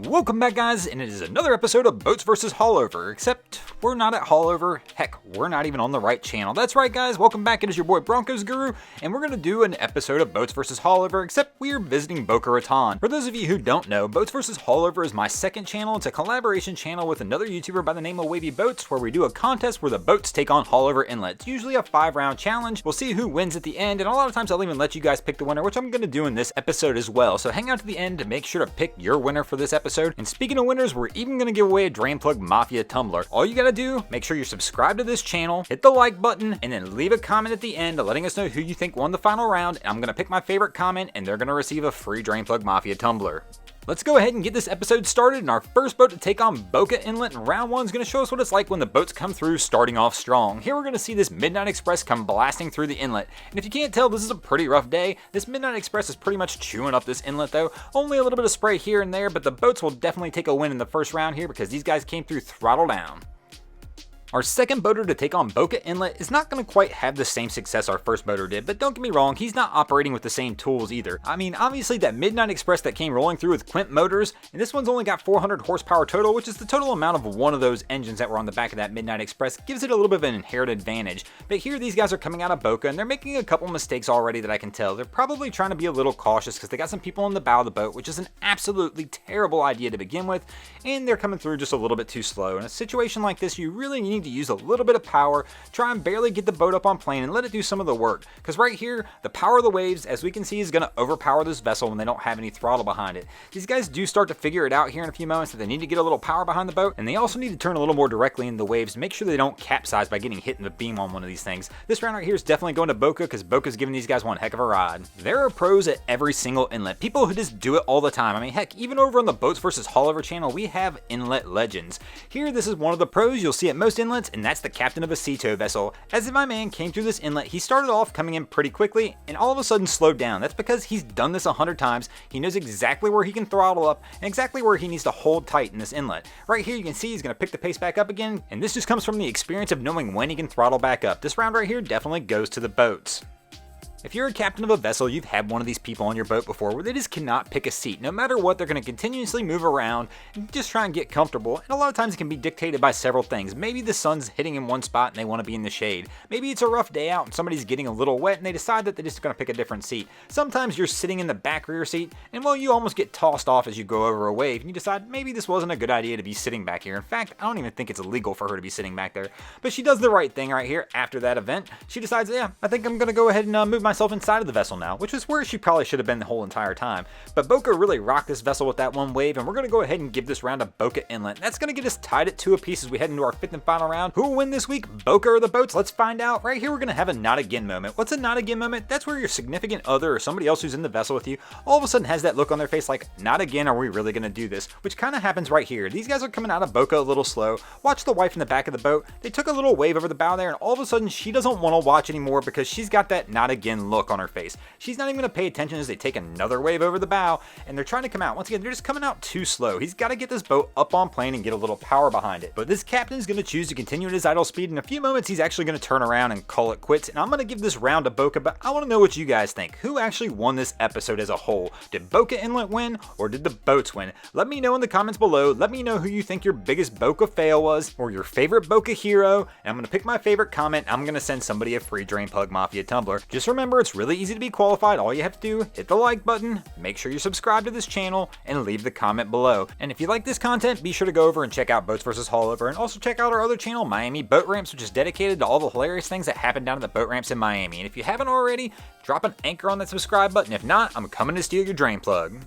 Welcome back, guys, and it is another episode of Boats vs. Haulover, except we're not at Haulover. Heck, we're not even on the right channel. That's right, guys, welcome back. It is your boy Broncos Guru, and we're going to do an episode of Boats vs. Haulover, except we are visiting Boca Raton. For those of you who don't know, Boats vs. Haulover is my second channel. It's a collaboration channel with another YouTuber by the name of Wavy Boats, where we do a contest where the boats take on Haulover Inlet. It's usually a 5-round challenge. We'll see who wins at the end, and a lot of times I'll even let you guys pick the winner, which I'm going to do in this episode as well. So hang out to the end to make sure to pick your winner for this episode. And speaking of winners, we're even going to give away a Drain Plug Mafia tumbler. All you got to do, make sure you're subscribed to this channel, hit the like button, and then leave a comment at the end letting us know who you think won the final round. And I'm going to pick my favorite comment, and they're going to receive a free Drain Plug Mafia tumbler. Let's go ahead and get this episode started, and our first boat to take on Boca Inlet in round 1 is going to show us what it's like when the boats come through starting off strong. Here we're going to see this Midnight Express come blasting through the inlet, and if you can't tell, this is a pretty rough day. This Midnight Express is pretty much chewing up this inlet though, only a little bit of spray here and there, but the boats will definitely take a win in the first round here because these guys came through throttle down. Our second boater to take on Boca Inlet is not going to quite have the same success our first boater did, but don't get me wrong, he's not operating with the same tools either. I mean, obviously that Midnight Express that came rolling through with QUIVT motors, and this one's only got 400 horsepower total, which is the total amount of one of those engines that were on the back of that Midnight Express, gives it a little bit of an inherent advantage. But here these guys are coming out of Boca, and they're making a couple mistakes already that I can tell. They're probably trying to be a little cautious because they got some people on the bow of the boat, which is an absolutely terrible idea to begin with, and they're coming through just a little bit too slow. In a situation like this, you really need to use a little bit of power, try and barely get the boat up on plane and let it do some of the work, because right here the power of the waves, as we can see, is going to overpower this vessel when they don't have any throttle behind it. These guys do start to figure it out here in a few moments that they need to get a little power behind the boat, and they also need to turn a little more directly into the waves to make sure they don't capsize by getting hit in the beam on one of these things. This round right here is definitely going to Boca because Boca's giving these guys one heck of a ride. There are pros at every single inlet, people who just do it all the time. I mean, heck, even over on the Boats vs. Haulover channel we have inlet legends. Here this is one of the pros you'll see at most inlets, and that's the captain of a sea tow vessel. As if my man came through this inlet, he started off coming in pretty quickly and all of a sudden slowed down. That's because he's done this 100 times. He knows exactly where he can throttle up and exactly where he needs to hold tight in this inlet. Right here you can see he's going to pick the pace back up again, and this just comes from the experience of knowing when he can throttle back up. This round right here definitely goes to the boats. If you're a captain of a vessel, you've had one of these people on your boat before where they just cannot pick a seat. No matter what, they're going to continuously move around and just try and get comfortable. And a lot of times it can be dictated by several things. Maybe the sun's hitting in one spot and they want to be in the shade. Maybe it's a rough day out and somebody's getting a little wet and they decide that they're just going to pick a different seat. Sometimes you're sitting in the back rear seat and, well, you almost get tossed off as you go over a wave and you decide maybe this wasn't a good idea to be sitting back here. In fact, I don't even think it's illegal for her to be sitting back there. But she does the right thing right here after that event. She decides, yeah, I think I'm going to go ahead and move myself inside of the vessel now, which is where she probably should have been the whole entire time. But Boca really rocked this vessel with that one wave, and we're going to go ahead and give this round to Boca Inlet. And that's going to get us tied at 2 apiece as we head into our 5th and final round. Who will win this week, Boca or the boats? Let's find out. Right here we're going to have a not again moment. What's a not again moment? That's where your significant other or somebody else who's in the vessel with you all of a sudden has that look on their face like, not again, are we really going to do this? Which kind of happens right here. These guys are coming out of Boca a little slow. Watch the wife in the back of the boat. They took a little wave over the bow there, and all of a sudden she doesn't want to watch anymore because she's got that not again look on her face. She's not even going to pay attention as they take another wave over the bow, and they're trying to come out. Once again, they're just coming out too slow. He's got to get this boat up on plane and get a little power behind it. But this captain's going to choose to continue at his idle speed. In a few moments, he's actually going to turn around and call it quits, and I'm going to give this round to Boca, but I want to know what you guys think. Who actually won this episode as a whole? Did Boca Inlet win, or did the boats win? Let me know in the comments below. Let me know who you think your biggest Boca fail was, or your favorite Boca hero, and I'm going to pick my favorite comment. I'm going to send somebody a free Drain Plug Mafia tumbler. Just remember, it's really easy to be qualified. All you have to do, hit the like button, make sure you're subscribed to this channel, and leave the comment below. And if you like this content, be sure to go over and check out Boats vs. Haulover, and also check out our other channel, Miami Boat Ramps, which is dedicated to all the hilarious things that happen down at the boat ramps in Miami. And if you haven't already, drop an anchor on that subscribe button. If not, I'm coming to steal your drain plug.